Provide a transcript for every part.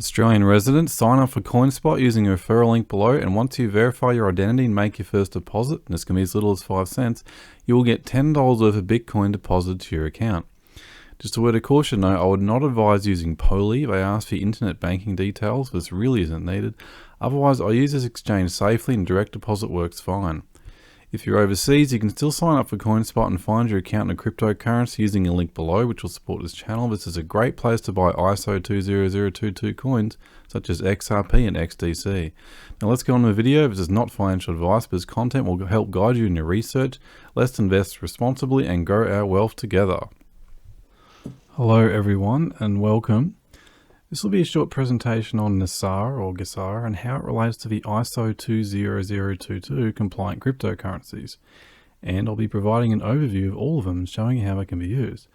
Australian residents, sign up for CoinSpot using the referral link below, and once you verify your identity and make your first deposit, and this can be as little as 5 cents, you will get $10 worth of Bitcoin deposited to your account. Just a word of caution though, I would not advise using Poly. They ask for your internet banking details, this really isn't needed. Otherwise, I'll use this exchange safely and direct deposit works fine. If you're overseas, you can still sign up for CoinSpot and find your account in a cryptocurrency using a link below, which will support this channel. This is a great place to buy ISO20022 coins, such as XRP and XDC. Now let's go on to the video. This is not financial advice, but this content will help guide you in your research. Let's invest responsibly and grow our wealth together. Hello everyone and welcome. This will be a short presentation on NESARA or GESARA and how it relates to the ISO20022 compliant cryptocurrencies. And I'll be providing an overview of all of them, showing you how they can be used,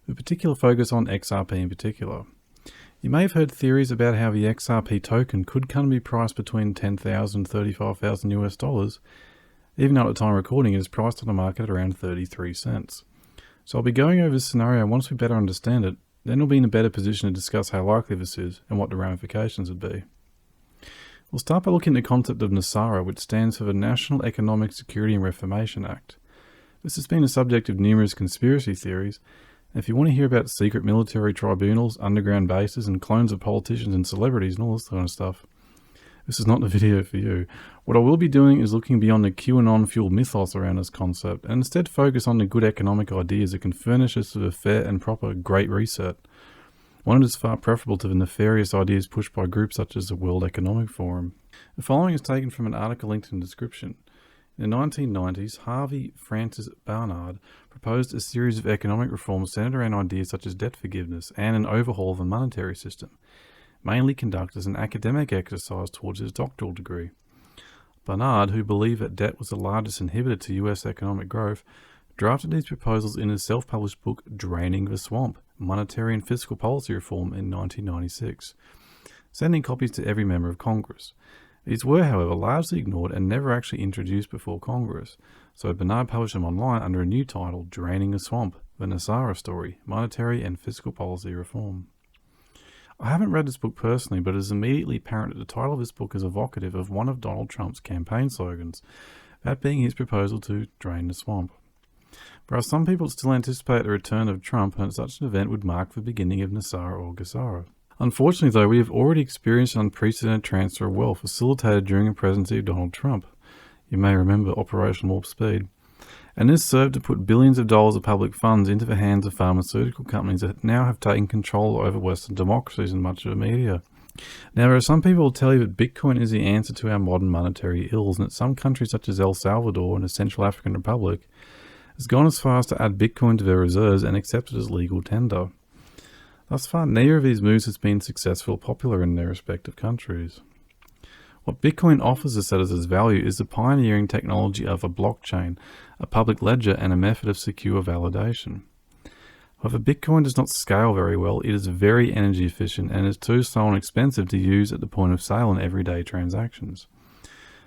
with particular focus on XRP in particular. You may have heard theories about how the XRP token could come to be priced between $10,000 and $35,000 US, even though at the time of recording it is priced on the market at around 33 cents. So I'll be going over this scenario, and once we better understand it, then we'll be in a better position to discuss how likely this is and what the ramifications would be. We'll start by looking at the concept of NESARA, which stands for the National Economic Security and Reformation Act. This has been the subject of numerous conspiracy theories, and if you want to hear about secret military tribunals, underground bases, and clones of politicians and celebrities and all this kind of stuff, this is not the video for you. What I will be doing is looking beyond the QAnon-fueled mythos around this concept and instead focus on the good economic ideas that can furnish us with a fair and proper Great Reset. One that is far preferable to the nefarious ideas pushed by groups such as the World Economic Forum. The following is taken from an article linked in the description. In the 1990s, Harvey Francis Barnard proposed a series of economic reforms centered around ideas such as debt forgiveness and an overhaul of the monetary system, mainly conducted as an academic exercise towards his doctoral degree. Barnard, who believed that debt was the largest inhibitor to US economic growth, drafted these proposals in his self-published book Draining the Swamp, Monetary and Fiscal Policy Reform in 1996, sending copies to every member of Congress. These were, however, largely ignored and never actually introduced before Congress, so Barnard published them online under a new title, Draining the Swamp, The NESARA Story, Monetary and Fiscal Policy Reform. I haven't read this book personally, but it is immediately apparent that the title of this book is evocative of one of Donald Trump's campaign slogans, that being his proposal to drain the swamp. Whereas some people still anticipate the return of Trump, and such an event would mark the beginning of NESARA or GESARA. Unfortunately though, we have already experienced an unprecedented transfer of wealth facilitated during the presidency of Donald Trump. You may remember Operation Warp Speed. And this served to put billions of dollars of public funds into the hands of pharmaceutical companies that now have taken control over Western democracies and much of the media. Now, there are some people who tell you that Bitcoin is the answer to our modern monetary ills, and that some countries such as El Salvador and the Central African Republic has gone as far as to add Bitcoin to their reserves and accept it as legal tender. Thus far, neither of these moves has been successful or popular in their respective countries. What Bitcoin offers us as its value is the pioneering technology of a blockchain, a public ledger, and a method of secure validation. However, Bitcoin does not scale very well. It is very energy efficient and is too slow and expensive to use at the point of sale in everyday transactions.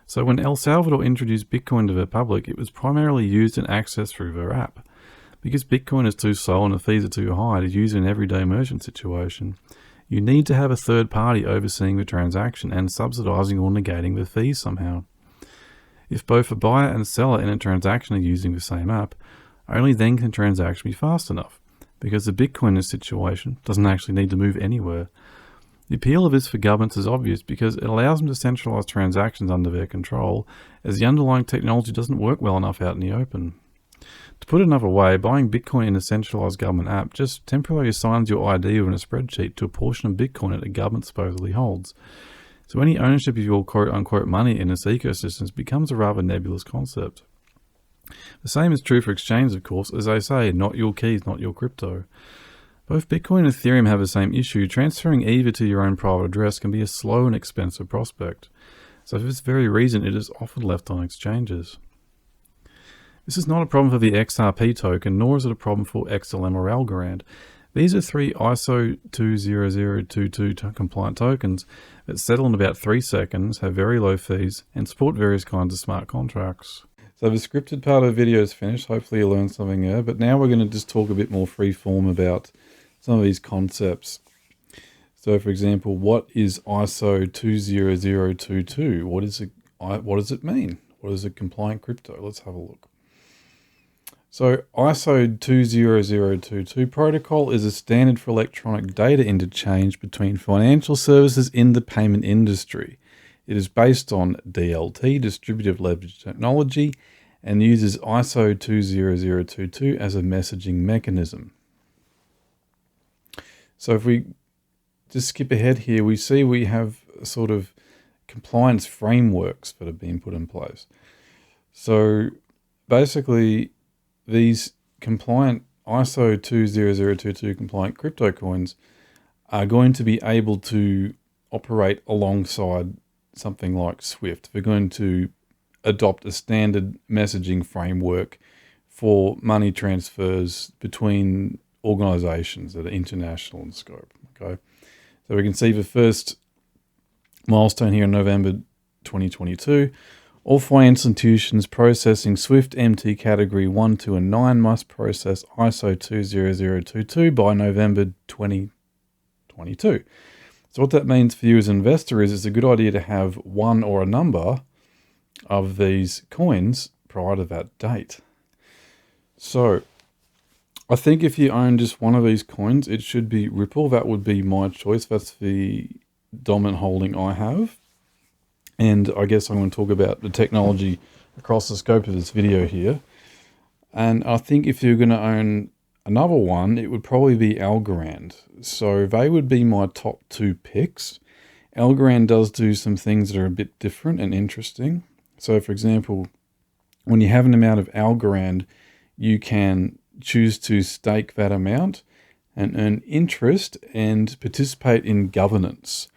So when El Salvador introduced Bitcoin to the public, it was primarily used and accessed through their app. Because Bitcoin is too slow and the fees are too high to use in an everyday merchant situation, you need to have a third party overseeing the transaction and subsidizing or negating the fees somehow. If both the buyer and seller in a transaction are using the same app, only then can the transaction be fast enough, because the Bitcoin in this situation doesn't actually need to move anywhere. The appeal of this for governments is obvious because it allows them to centralize transactions under their control, as the underlying technology doesn't work well enough out in the open. To put it another way, buying Bitcoin in a centralized government app just temporarily assigns your ID within a spreadsheet to a portion of Bitcoin that the government supposedly holds. So any ownership of your quote-unquote money in this ecosystem becomes a rather nebulous concept. The same is true for exchanges, of course. As they say, not your keys, not your crypto. Both Bitcoin and Ethereum have the same issue. Transferring either to your own private address can be a slow and expensive prospect. So for this very reason, it is often left on exchanges. This is not a problem for the XRP token, nor is it a problem for XLM or Algorand. These are three ISO20022 compliant tokens that settle in about 3 seconds, have very low fees, and support various kinds of smart contracts. So the scripted part of the video is finished. Hopefully you learned something there, but now we're going to just talk a bit more free form about some of these concepts. So for example, what is ISO20022? What does it mean? What is a compliant crypto? Let's have a look. So ISO20022 protocol is a standard for electronic data interchange between financial services in the payment industry. It is based on DLT, distributed ledger technology, and uses ISO20022 as a messaging mechanism. So if we just skip ahead here, we see we have sort of compliance frameworks that have been put in place. So basically, these compliant ISO20022 compliant crypto coins are going to be able to operate alongside something like Swift. They're going to adopt a standard messaging framework for money transfers between organizations that are international in scope. Okay, so we can see the first milestone here in November 2022. All financial institutions processing Swift MT Category 1, 2, and 9 must process ISO 20022 by November 2022. So what that means for you as an investor is it's a good idea to have one or a number of these coins prior to that date. So I think if you own just one of these coins, it should be Ripple. That would be my choice. That's the dominant holding I have. And I guess I'm going to talk about the technology across the scope of this video here. And I think if you're going to own another one, it would probably be Algorand. So they would be my top two picks. Algorand does do some things that are a bit different and interesting. So for example, when you have an amount of Algorand, you can choose to stake that amount and earn interest and participate in governance.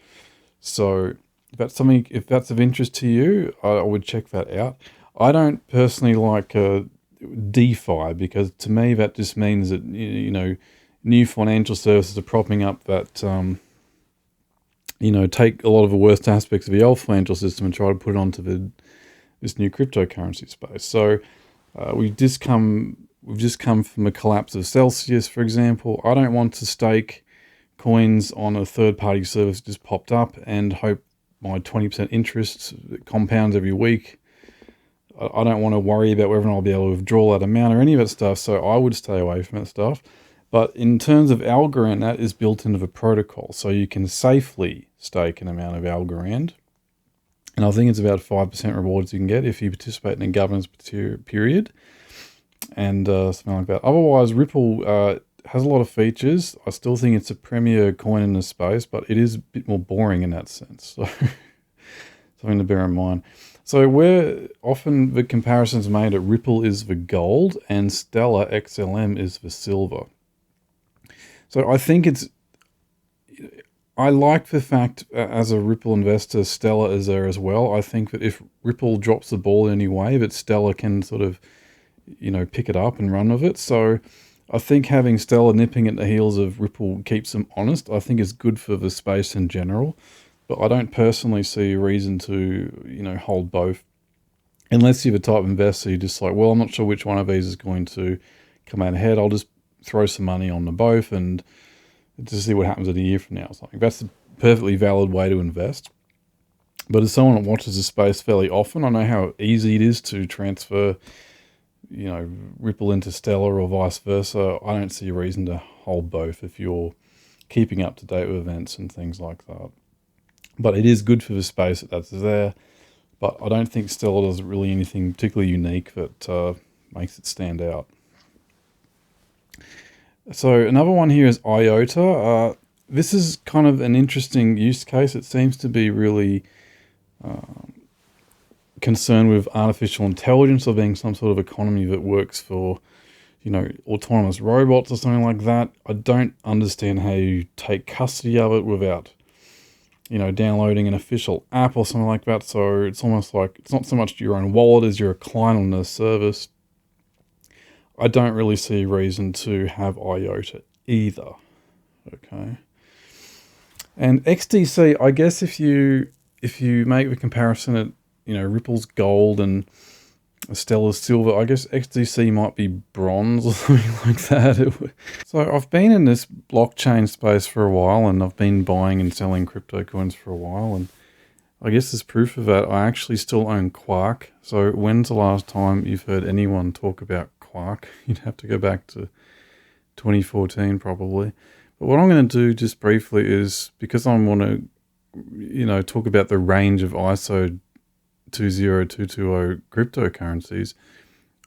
So if that's of interest to you, I would check that out. I don't personally like DeFi because to me that just means that new financial services are propping up that take a lot of the worst aspects of the old financial system and try to put it onto this new cryptocurrency space. So we've just come from a collapse of Celsius, for example. I don't want to stake coins on a third-party service that just popped up and hope my 20% interest compounds every week. I don't want to worry about whether or not I'll be able to withdraw that amount or any of that stuff, so I would stay away from that stuff. But in terms of Algorand, that is built into the protocol, so you can safely stake an amount of Algorand. And I think it's about 5% rewards you can get if you participate in a governance period and something like that. Otherwise, Ripple has a lot of features. I still think it's a premier coin in the space, but it is a bit more boring in that sense. So something to bear in mind. So where often the comparisons made at Ripple is the gold and Stellar XLM is the silver. So I think I like the fact as a Ripple investor, Stellar is there as well. I think that if Ripple drops the ball in any way, that Stellar can sort of, pick it up and run with it. So I think having Stellar nipping at the heels of Ripple keeps them honest. I think it's good for the space in general, but I don't personally see a reason to, hold both. Unless you're the type of investor you're just like, well, I'm not sure which one of these is going to come out ahead. I'll just throw some money on them both and to see what happens in a year from now or something. That's a perfectly valid way to invest. But as someone that watches the space fairly often, I know how easy it is to transfer Ripple into Stellar or vice versa. I don't see a reason to hold both if you're keeping up to date with events and things like that. But it is good for the space that's there. But I don't think Stellar does really anything particularly unique that makes it stand out. So another one here is IOTA. This is kind of an interesting use case. It seems to be really concerned with artificial intelligence or being some sort of economy that works for, autonomous robots or something like that. I don't understand how you take custody of it without, downloading an official app or something like that. So it's almost like it's not so much your own wallet as you're a client on the service. I don't really see a reason to have IOTA either. Okay. And XDC, I guess if you make the comparison at Ripple's gold and Stella's silver. I guess XDC might be bronze or something like that. So I've been in this blockchain space for a while, and I've been buying and selling crypto coins for a while, and I guess as proof of that, I actually still own Quark. So when's the last time you've heard anyone talk about Quark? You'd have to go back to 2014 probably. But what I'm going to do just briefly is, because I want to, talk about the range of ISO20022 cryptocurrencies,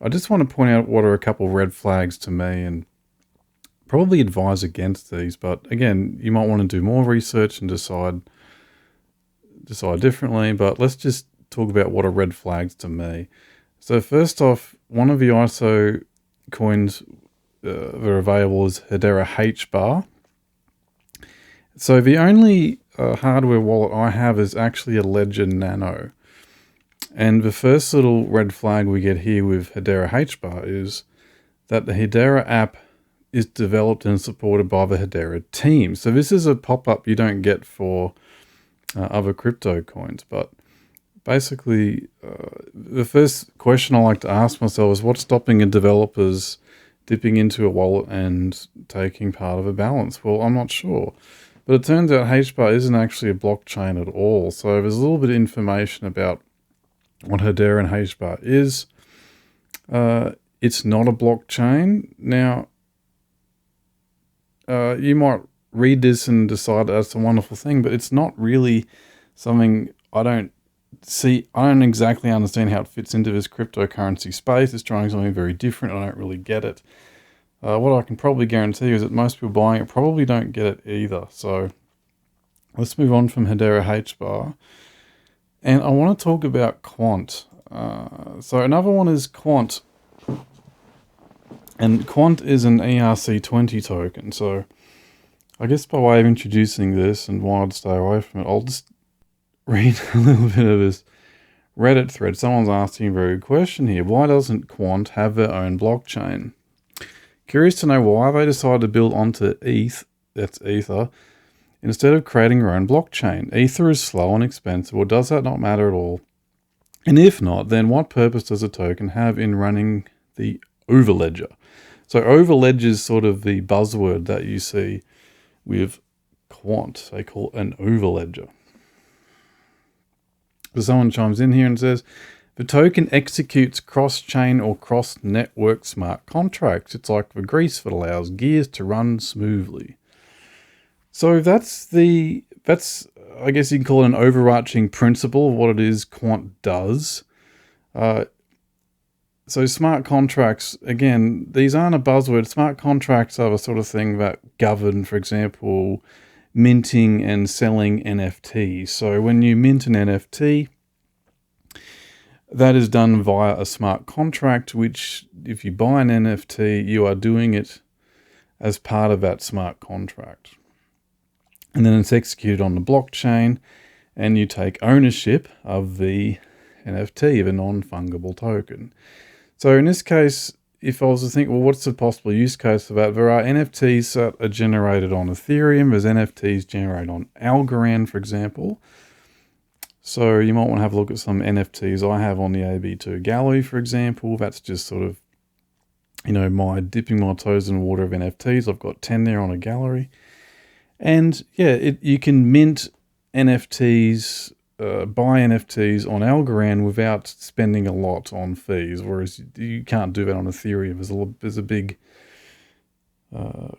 I just want to point out what are a couple of red flags to me and probably advise against these. But again, you might want to do more research and decide differently, but let's just talk about what are red flags to me. So first off, one of the ISO coins that are available is Hedera HBAR. So the only hardware wallet I have is actually a Ledger Nano. And the first little red flag we get here with Hedera HBAR is that the Hedera app is developed and supported by the Hedera team. So this is a pop-up you don't get for other crypto coins. But basically, the first question I like to ask myself is what's stopping a developers dipping into a wallet and taking part of a balance? Well, I'm not sure. But it turns out HBAR isn't actually a blockchain at all. So there's a little bit of information about what Hedera and HBAR is. It's not a blockchain. Now, you might read this and decide that's a wonderful thing, but it's not really something I don't exactly understand how it fits into this cryptocurrency space. It's trying something very different. I don't really get it. What I can probably guarantee is that most people buying it probably don't get it either. So let's move on from Hedera HBAR. And I want to talk about Quant. So another one is Quant. And Quant is an ERC20 token. So I guess by way of introducing this and why I'd stay away from it, I'll just read a little bit of this Reddit thread. Someone's asking a very good question here. Why doesn't Quant have their own blockchain? Curious to know why they decided to build onto ETH, that's Ether, instead of creating their own blockchain. Ether is slow and expensive, or does that not matter at all? And if not, then what purpose does a token have in running the overledger? So overledger is sort of the buzzword that you see with Quant. They call it an overledger. So someone chimes in here and says, the token executes cross-chain or cross-network smart contracts. It's like the grease that allows gears to run smoothly. So that's I guess you can call it an overarching principle of what it is Quant does. So smart contracts, again, these aren't a buzzword. Smart contracts are the sort of thing that govern, for example, minting and selling NFTs. So when you mint an NFT, that is done via a smart contract, which if you buy an NFT, you are doing it as part of that smart contract. And then it's executed on the blockchain, and you take ownership of the NFT, the non-fungible token. So in this case, if I was to think, well, what's the possible use case for that? There are NFTs that are generated on Ethereum. There's NFTs generated on Algorand, for example. So you might want to have a look at some NFTs I have on the AB2 gallery, for example. That's just sort of, my dipping my toes in the water of NFTs. I've got 10 there on a gallery. And yeah, you can mint NFTs, buy NFTs on Algorand without spending a lot on fees, whereas you can't do that on Ethereum. There's a big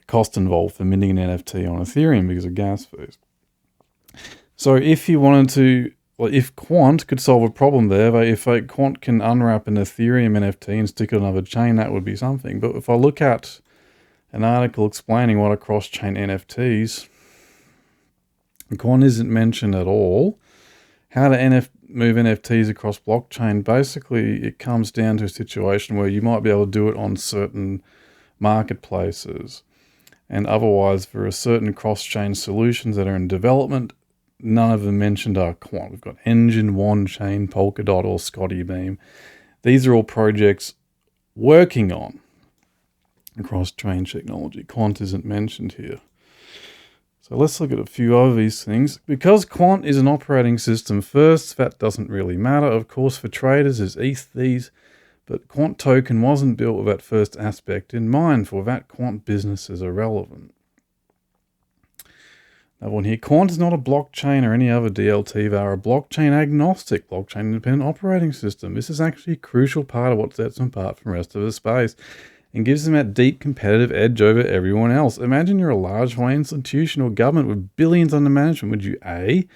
cost involved for minting an NFT on Ethereum because of gas fees. So if you wanted to, if Quant could solve a problem there, if Quant can unwrap an Ethereum NFT and stick it on another chain, that would be something. But if I look at an article explaining what are cross-chain NFTs, Quant isn't mentioned at all. How to move NFTs across blockchain, basically it comes down to a situation where you might be able to do it on certain marketplaces. And otherwise, there are certain cross-chain solutions that are in development. None of them mentioned are Quant. We've got Engine, OneChain, Polkadot, or Scotty Beam. These are all projects working on cross-chain technology. Quant isn't mentioned here. So let's look at a few of these things. Because Quant is an operating system first, that doesn't really matter. Of course, for traders, there's ETH. But Quant token wasn't built with that first aspect in mind. For that, Quant businesses are relevant. Another one here. Quant is not a blockchain or any other DLT. They are a blockchain agnostic, blockchain independent operating system. This is actually a crucial part of what sets them apart from the rest of the space and gives them that deep competitive edge over everyone else. Imagine you're a large financial institution or government with billions under management. Would you A,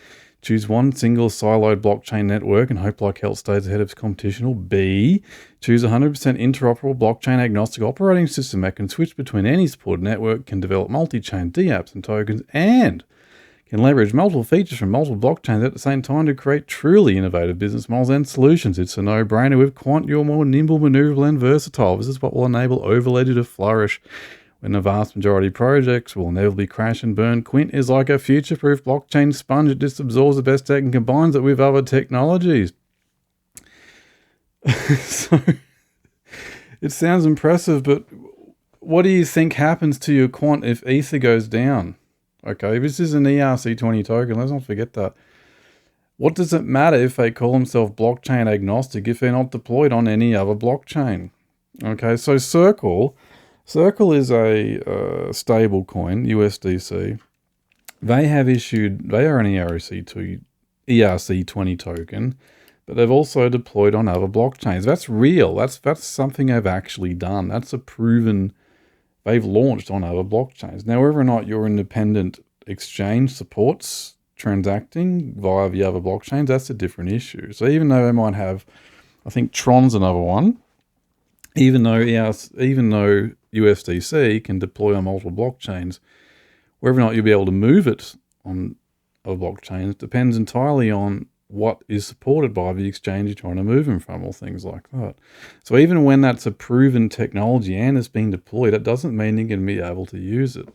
choose one single siloed blockchain network and hope like hell stays ahead of its competition, or B, choose a 100% interoperable blockchain agnostic operating system that can switch between any supported network, can develop multi-chain dApps and tokens, and can leverage multiple features from multiple blockchains at the same time to create truly innovative business models and solutions? It's a no-brainer. With Quant, you're more nimble, maneuverable, and versatile. This is what will enable Overledger to flourish when the vast majority of projects will inevitably crash and burn. Quint is like a future-proof blockchain sponge. It just absorbs the best tech and combines it with other technologies. So, it sounds impressive, but what do you think happens to your Quant if Ether goes down? Okay, this is an ERC20 token. Let's not forget that. What does it matter if they call themselves blockchain agnostic if they're not deployed on any other blockchain? Okay, so Circle is a stable coin, USDC. They are an ERC20 token, but they've also deployed on other blockchains. That's real. That's something they've actually done. That's a proven. They've launched on other blockchains. Now, whether or not your independent exchange supports transacting via the other blockchains, that's a different issue. So even though they might have, I think Tron's another one, even though USDC can deploy on multiple blockchains, whether or not you'll be able to move it on other blockchains depends entirely on what is supported by the exchange you're trying to move them from, or things like that. So even when that's a proven technology and it's being deployed, that doesn't mean you're going to be able to use it.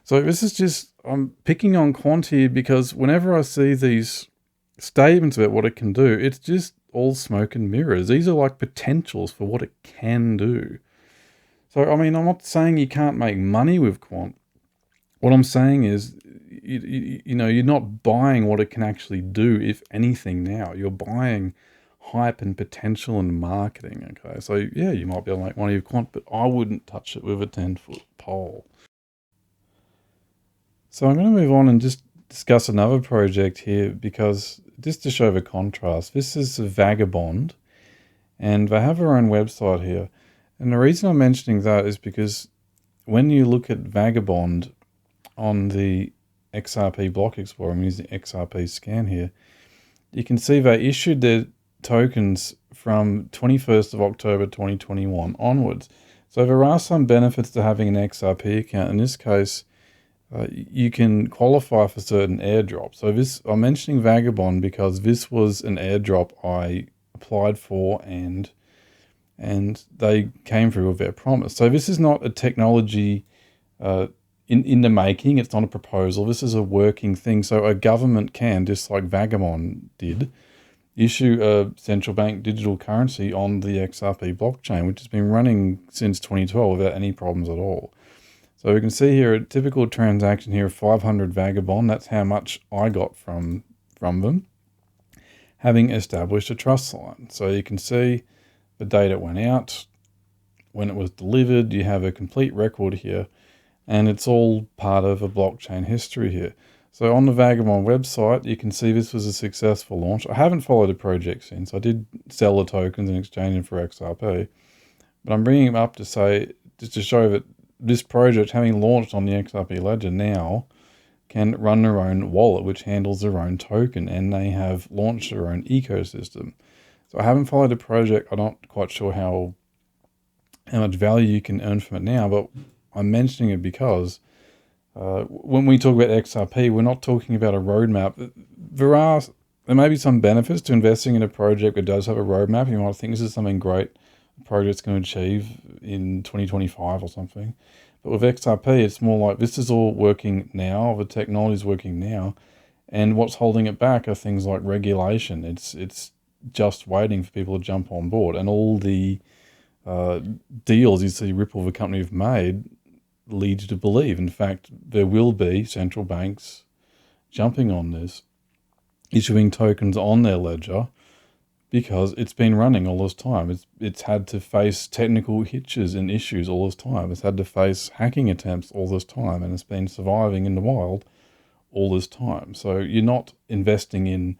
So this is just, I'm picking on Quant here because whenever I see these statements about what it can do, it's just all smoke and mirrors. These are like potentials for what it can do. So, I mean, I'm not saying you can't make money with Quant. What I'm saying is, you know, you're not buying what it can actually do, if anything now. You're buying hype and potential and marketing, okay? So, yeah, you might be able to make money with Quant, but I wouldn't touch it with a 10-foot pole. So I'm going to move on and just discuss another project here, because just to show the contrast, this is Vagabond, and they have their own website here. And the reason I'm mentioning that is because when you look at Vagabond on the XRP Block Explorer, I'm using XRP scan here, you can see they issued their tokens from 21st of October 2021 onwards. So there are some benefits to having an XRP account. In this case, you can qualify for certain airdrops. So I'm mentioning Vagabond because this was an airdrop I applied for, and they came through with their promise. So this is not a technology in the making. It's not a proposal. This is a working thing. So a government can, just like Vagabond did, issue a central bank digital currency on the XRP blockchain, which has been running since 2012 without any problems at all. So we can see here a typical transaction here of 500 Vagabond. That's how much I got from them, having established a trust line. So you can see the date it went out, when it was delivered. You have a complete record here, and it's all part of a blockchain history here. So on the Vagabond website, you can see this was a successful launch. I haven't followed the project since. I did sell the tokens and exchange them for XRP, but I'm bringing them up to say, just to show that this project, having launched on the XRP ledger now, can run their own wallet, which handles their own token, and they have launched their own ecosystem. So I haven't followed the project. I'm not quite sure how much value you can earn from it now, but I'm mentioning it because when we talk about XRP, we're not talking about a roadmap. There may be some benefits to investing in a project that does have a roadmap. You might think this is something great the project's going to achieve in 2025 or something. But with XRP, it's more like this is all working now. The technology is working now. And what's holding it back are things like regulation. It's just waiting for people to jump on board. And all the deals you see Ripple, the company, have made lead you to believe. In fact, there will be central banks jumping on this, issuing tokens on their ledger, because it's been running all this time. It's had to face technical hitches and issues all this time. It's had to face hacking attempts all this time, and it's been surviving in the wild all this time. So you're not investing in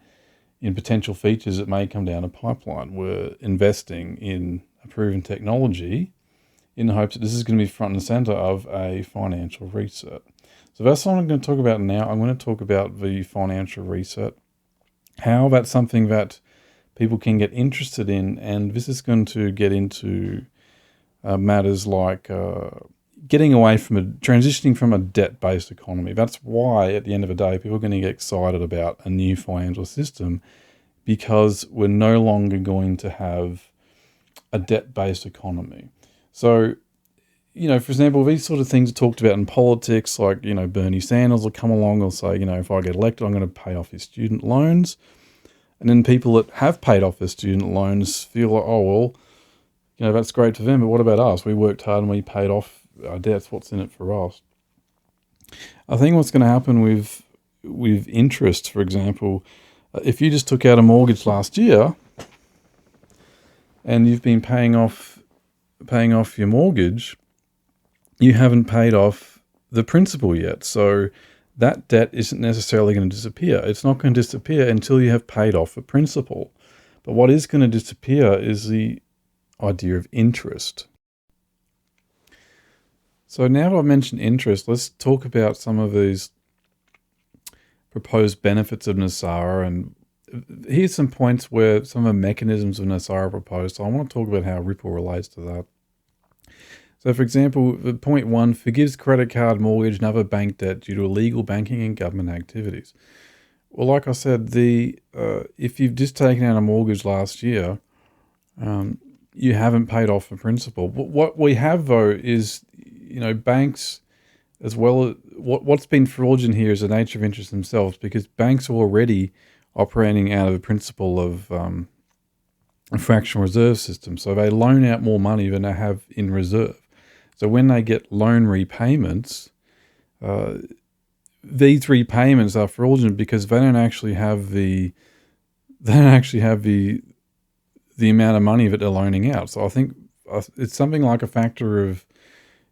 potential features that may come down a pipeline. We're investing in a proven technology in the hopes that this is going to be front and center of a financial reset. So that's what I'm going to talk about now. I'm going to talk about the financial reset, how that's something that people can get interested in, and this is going to get into matters like getting away from transitioning from a debt-based economy. That's why at the end of the day, people are going to get excited about a new financial system, because we're no longer going to have a debt-based economy. So, for example, these sort of things are talked about in politics, like, Bernie Sanders will come along and say, if I get elected, I'm going to pay off his student loans. And then people that have paid off their student loans feel like, oh, well, that's great for them, but what about us? We worked hard and we paid off our debts. What's in it for us? I think what's going to happen with interest, for example, if you just took out a mortgage last year and you've been paying off your mortgage, you haven't paid off the principal yet. So that debt isn't necessarily going to disappear. It's not going to disappear until you have paid off the principal. But what is going to disappear is the idea of interest. So now that I've mentioned interest, let's talk about some of these proposed benefits of NESARA. And here's some points where some of the mechanisms of NESARA are proposed. So I want to talk about how Ripple relates to that. So, for example, point 1 forgives credit card, mortgage, and other bank debt due to illegal banking and government activities. Well, like I said, if you've just taken out a mortgage last year, you haven't paid off the principal. What we have, though, is banks, as well. What's been fraudulent here is the nature of interest themselves, because banks are already operating out of the principle of a fractional reserve system. So they loan out more money than they have in reserve. So when they get loan repayments, these repayments are fraudulent because they don't actually have the amount of money that they're loaning out. So I think it's something like a factor of,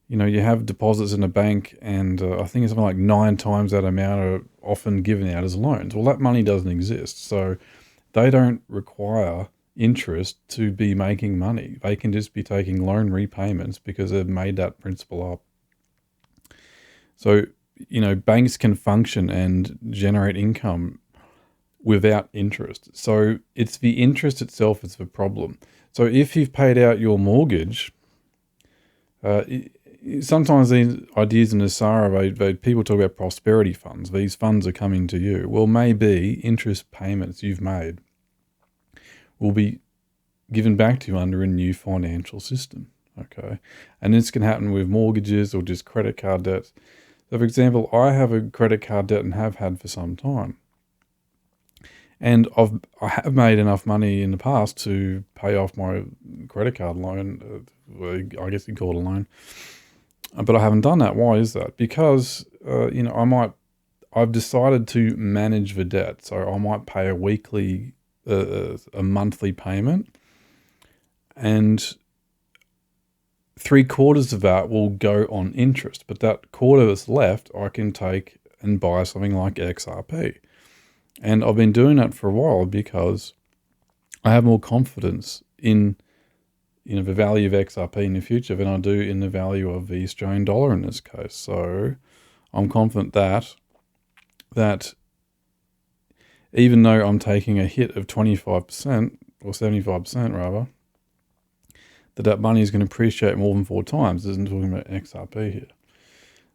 you have deposits in a bank, and I think it's something like 9 times that amount are often given out as loans. Well, that money doesn't exist, so they don't require interest to be making money. They can just be taking loan repayments because they've made that principal up. So, banks can function and generate income without interest. So it's the interest itself that's the problem. So if you've paid out your mortgage, sometimes these ideas in NESARA, people talk about prosperity funds. These funds are coming to you. Well, maybe interest payments you've made will be given back to you under a new financial system, okay? And this can happen with mortgages or just credit card debts. So, for example, I have a credit card debt and have had for some time. And I have made enough money in the past to pay off my credit card loan. I guess you'd call it a loan. But I haven't done that. Why is that? Because, I've decided to manage the debt. So I might pay a monthly payment, and 3/4 of that will go on interest. But that quarter that's left, I can take and buy something like XRP. And I've been doing that for a while because I have more confidence in the value of XRP in the future than I do in the value of the Australian dollar in this case. So I'm confident that even though I'm taking a hit of 25% or 75% rather, that money is going to appreciate more than 4 times. This isn't talking about XRP here.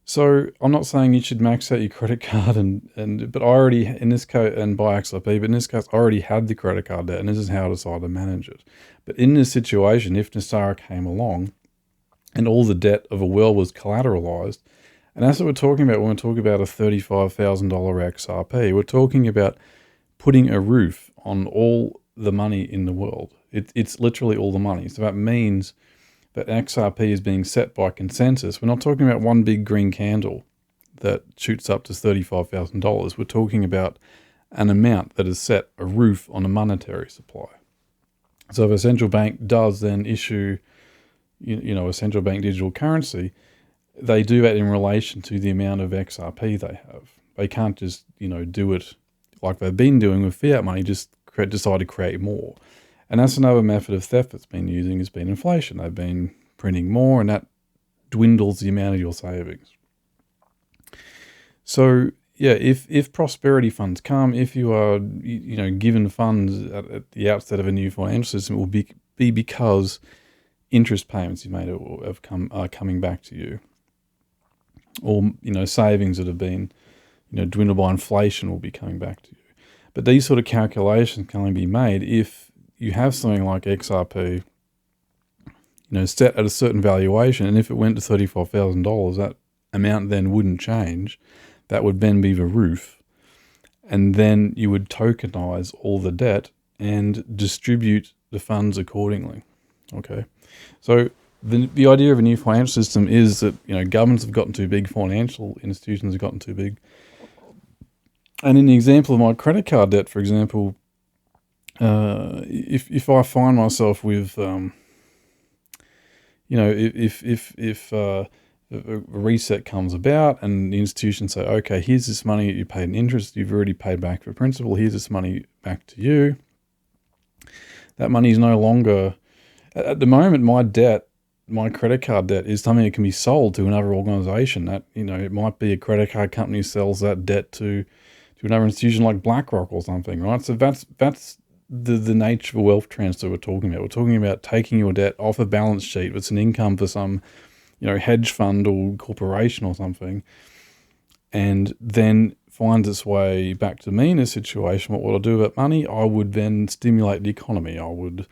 So I'm not saying you should max out your credit card but I already, in this case, and buy XRP, but in this case, I already had the credit card debt, and this is how I decided to manage it. But in this situation, if NESARA came along and all the debt of a world was collateralized, and that's what we're talking about when we talk about a $35,000 XRP, we're talking about putting a roof on all the money in the world. It's literally all the money. So that means that XRP is being set by consensus. We're not talking about one big green candle that shoots up to $35,000. We're talking about an amount that has set a roof on a monetary supply. So if a central bank does then issue, you know, a central bank digital currency, they do that in relation to the amount of XRP they have. They can't just, you know, do it like they've been doing with fiat money, just decide to create more. And that's another method of theft that's been using, has been inflation. They've been printing more, and that dwindles the amount of your savings. So yeah, if prosperity funds come, if you are, you know, given funds at the outset of a new financial system, it will be because interest payments you made are coming back to you, or, you know, savings that have been, you know, dwindled by inflation will be coming back to you. But these sort of calculations can only be made if you have something like XRP, you know, set at a certain valuation, and if it went to $35,000, that amount then wouldn't change. That would then be the roof, and then you would tokenize all the debt and distribute the funds accordingly. Okay, so the idea of a new financial system is that, you know, governments have gotten too big, financial institutions have gotten too big. And in the example of my credit card debt, for example, if I find myself with, you know, if a reset comes about and the institution say, okay, here's this money that you paid in interest, you've already paid back for principal, here's this money back to you. That money is no longer, at the moment, my credit card debt is something that can be sold to another organization. That, you know, it might be a credit card company sells that debt to another institution like BlackRock or something, right? So that's the nature of wealth transfer we're talking about. We're talking about taking your debt off a balance sheet. It's an income for some, you know, hedge fund or corporation or something, and then finds its way back to me in a situation. What would I do about money? I would then stimulate the economy. I would,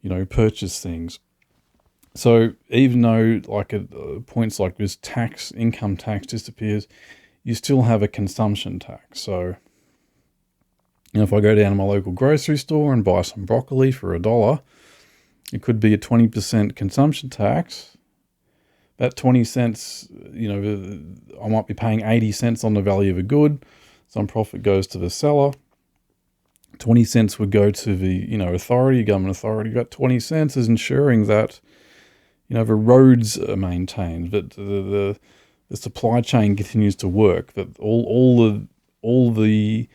you know, purchase things. So even though, like, at points like this, income tax disappears, you still have a consumption tax. So, you know, if I go down to my local grocery store and buy some broccoli for $1, it could be a 20% consumption tax. That 20 cents, you know, I might be paying 80 cents on the value of a good. Some profit goes to the seller. 20 cents would go to the, you know, government authority. That 20 cents is ensuring that, you know, the roads are maintained, that the supply chain continues to work, that all the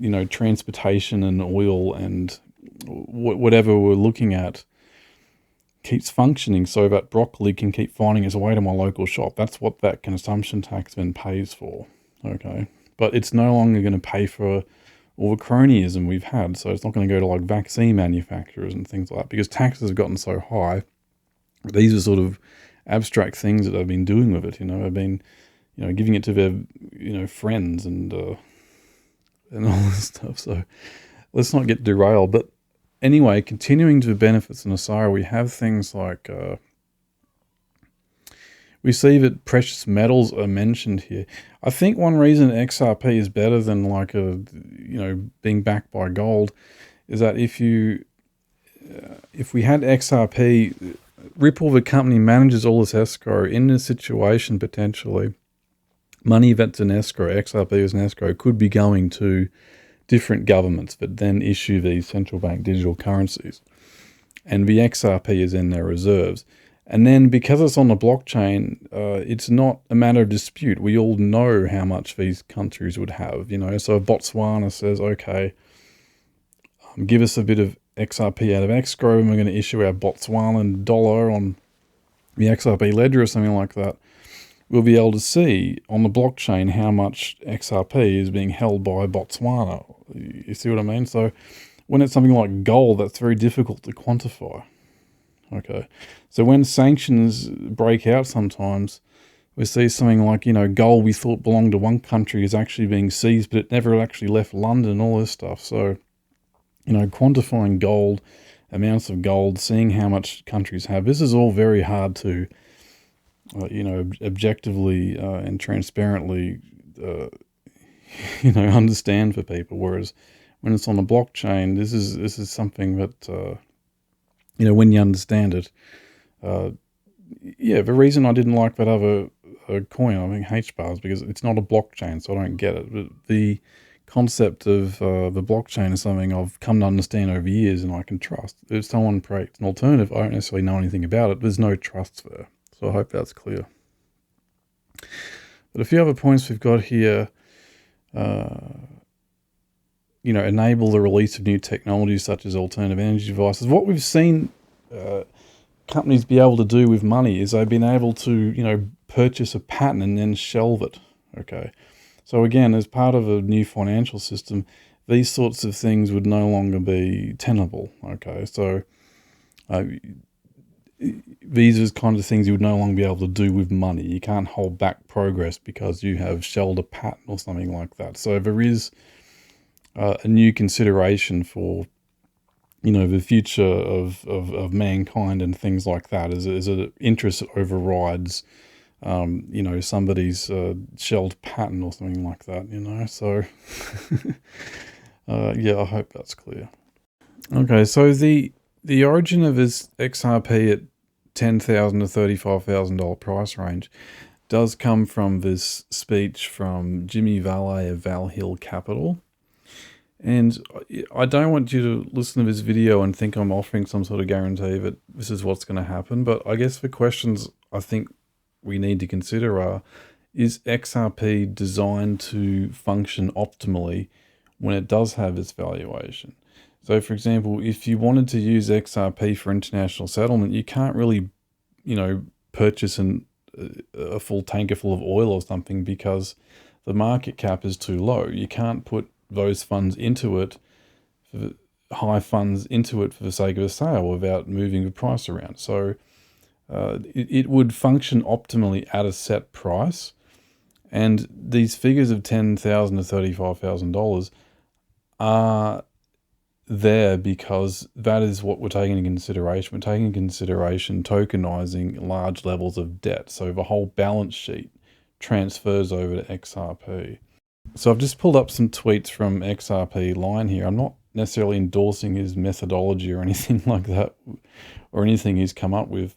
you know, transportation and oil and whatever we're looking at keeps functioning, so that broccoli can keep finding its way to my local shop. That's what that consumption tax then pays for. Okay, but it's no longer going to pay for all the cronyism we've had. So it's not going to go to like vaccine manufacturers and things like that, because taxes have gotten so high. These are sort of abstract things that they've been doing with it. You know, they've been, you know, giving it to their, you know, friends and all this stuff. So let's not get derailed. But anyway, continuing to the benefits of NESARA, we have things like, we see that precious metals are mentioned here. I think one reason XRP is better than like you know, being backed by gold is that if we had XRP, Ripple, the company, manages all this escrow. In a situation, potentially, money that's in escrow, XRP as an escrow, could be going to different governments that then issue these central bank digital currencies. And the XRP is in their reserves. And then because it's on the blockchain, it's not a matter of dispute. We all know how much these countries would have, you know. So if Botswana says, okay, give us a bit of XRP out of escrow and we're going to issue our Botswanan dollar on the XRP ledger or something like that, we'll be able to see on the blockchain how much XRP is being held by Botswana. You see what I mean? So when it's something like gold, that's very difficult to quantify. Okay. So when sanctions break out sometimes, we see something like, you know, gold we thought belonged to one country is actually being seized, but it never actually left London, all this stuff. So, you know, quantifying gold, amounts of gold, seeing how much countries have, this is all very hard to, you know, objectively and transparently, you know, understand for people. Whereas when it's on a blockchain, this is something that, you know, when you understand it, yeah, the reason I didn't like that other coin, I think HBAR, is because it's not a blockchain, so I don't get it. But the concept of the blockchain is something I've come to understand over years and I can trust. If someone creates an alternative, I don't necessarily know anything about it. There's no trust there. So I hope that's clear. But a few other points we've got here, enable the release of new technologies such as alternative energy devices. What we've seen companies be able to do with money is they've been able to, purchase a patent and then shelve it. Okay. So again, as part of a new financial system, these sorts of things would no longer be tenable. Okay. So these are kind of things you would no longer be able to do with money. You can't hold back progress because you have shelved a patent or something like that. So there is a new consideration for, the future of mankind and things like that. Is an interest that overrides, somebody's shelved patent or something like that. So I hope that's clear. Okay, so the origin of this XRP at $10,000 to $35,000 price range does come from this speech from Jimmy Valet of Val Hill Capital. And I don't want you to listen to this video and think I'm offering some sort of guarantee that this is what's going to happen. But I guess the questions I think we need to consider are, is XRP designed to function optimally when it does have its valuation? So for example, if you wanted to use XRP for international settlement, you can't really, purchase a full tanker full of oil or something because the market cap is too low. You can't put those funds into it, high funds into it for the sake of a sale without moving the price around. So it would function optimally at a set price. And these figures of $10,000 to $35,000 are there because that is what we're taking into consideration. We're taking into consideration tokenizing large levels of debt. So the whole balance sheet transfers over to XRP. So I've just pulled up some tweets from XRP Line here. I'm not necessarily endorsing his methodology or anything like that, or anything he's come up with.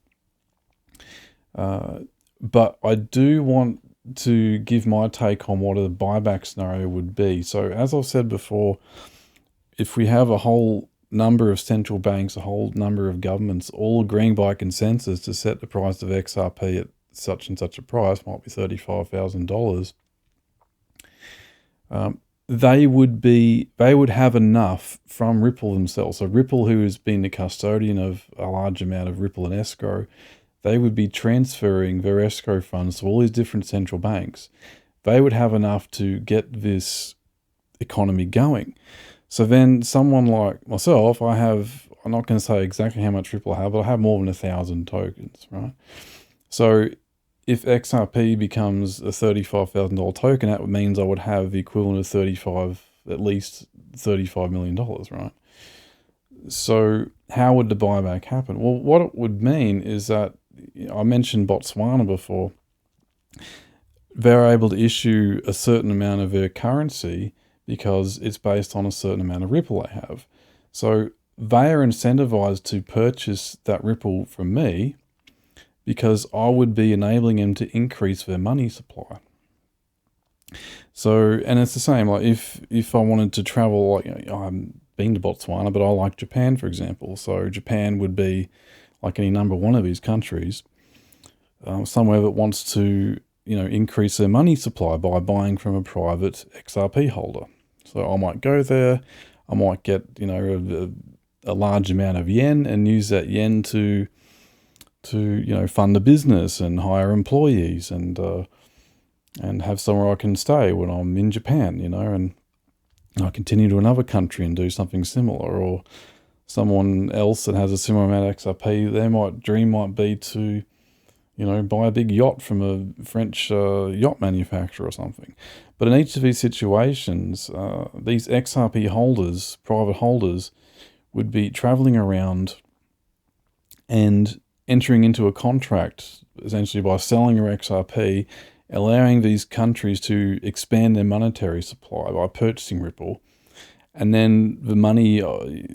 But I do want to give my take on what a buyback scenario would be. So as I've said before, if we have a whole number of central banks, a whole number of governments all agreeing by consensus to set the price of XRP at such and such a price, might be $35,000, they would have enough from Ripple themselves. So Ripple, who has been the custodian of a large amount of Ripple and escrow, they would be transferring their escrow funds to all these different central banks. They would have enough to get this economy going. So then someone like myself, I'm not going to say exactly how much Ripple I have, but I have more than 1,000 tokens, right? So if XRP becomes a $35,000 token, that means I would have the equivalent of at least $35 million, right? So how would the buyback happen? Well, what it would mean is that, I mentioned Botswana before, they're able to issue a certain amount of their currency because it's based on a certain amount of Ripple they have. So they are incentivized to purchase that Ripple from me because I would be enabling them to increase their money supply. So, and it's the same, like if I wanted to travel, like, I haven't been to Botswana, but I like Japan, for example. So Japan would be, like any number one of these countries, somewhere that wants to, increase their money supply by buying from a private XRP holder. So I might go there, I might get, a large amount of yen and use that yen to fund a business and hire employees and have somewhere I can stay when I'm in Japan, and I continue to another country and do something similar. Or someone else that has a similar amount of XRP, their dream might be to, buy a big yacht from a French yacht manufacturer or something. But in each of these situations, these XRP holders, private holders, would be traveling around and entering into a contract, essentially by selling your XRP, allowing these countries to expand their monetary supply by purchasing Ripple. And then the money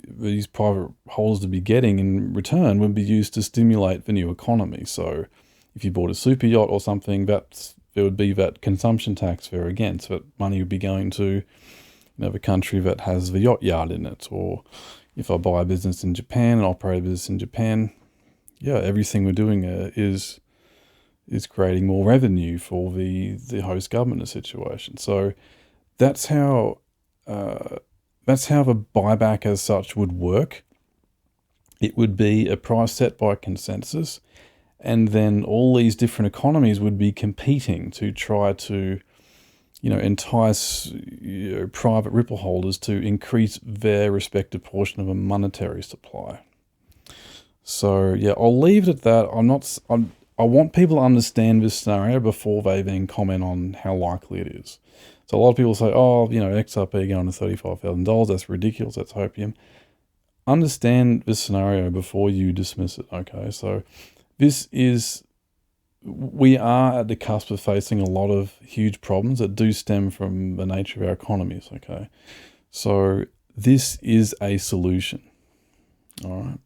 these private holders would be getting in return would be used to stimulate the new economy. So if you bought a super yacht or something, there would be that consumption tax there again. So that money would be going to the country that has the yacht yard in it, or if I buy a business in Japan and operate a business in Japan, yeah, everything we're doing is creating more revenue for the host government in a situation. So that's how the buyback as such would work. It would be a price set by consensus, and then all these different economies would be competing to try to, entice private Ripple holders to increase their respective portion of a monetary supply. So yeah, I'll leave it at that. I want people to understand this scenario before they then comment on how likely it is. So a lot of people say, oh, XRP going to $35,000, that's ridiculous, that's hopium. Understand this scenario before you dismiss it, okay? So we are at the cusp of facing a lot of huge problems that do stem from the nature of our economies, okay? So this is a solution, all right?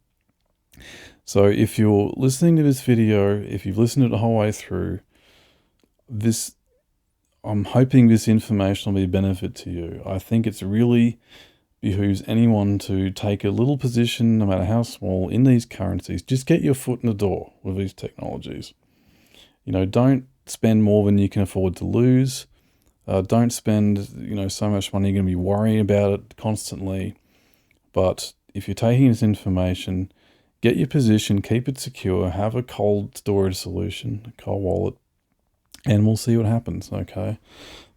So if you're listening to this video, if you've listened to it the whole way through, I'm hoping this information will be a benefit to you. I think it's really behooves anyone to take a little position, no matter how small, in these currencies. Just get your foot in the door with these technologies. Don't spend more than you can afford to lose. Don't spend, so much money you're going to be worrying about it constantly. But if you're taking this information, get your position, keep it secure, have a cold storage solution, a cold wallet, and we'll see what happens, okay?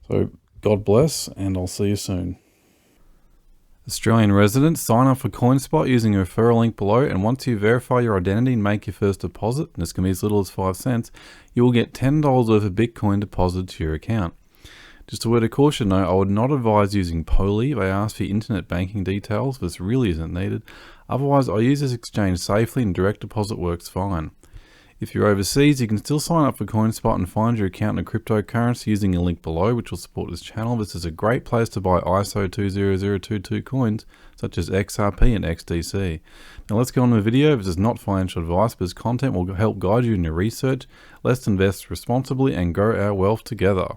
So God bless, and I'll see you soon. Australian residents, sign up for CoinSpot using a referral link below, and once you verify your identity and make your first deposit, and this can be as little as 5 cents, you will get $10 worth of Bitcoin deposited to your account. Just a word of caution though, I would not advise using Poly. They ask for your internet banking details. This really isn't needed. Otherwise, I use this exchange safely and direct deposit works fine. If you're overseas, you can still sign up for CoinSpot and find your account in a cryptocurrency using a link below, which will support this channel. This is a great place to buy ISO20022 coins, such as XRP and XDC. Now let's go on to the video. This is not financial advice, but this content will help guide you in your research. Let's invest responsibly and grow our wealth together.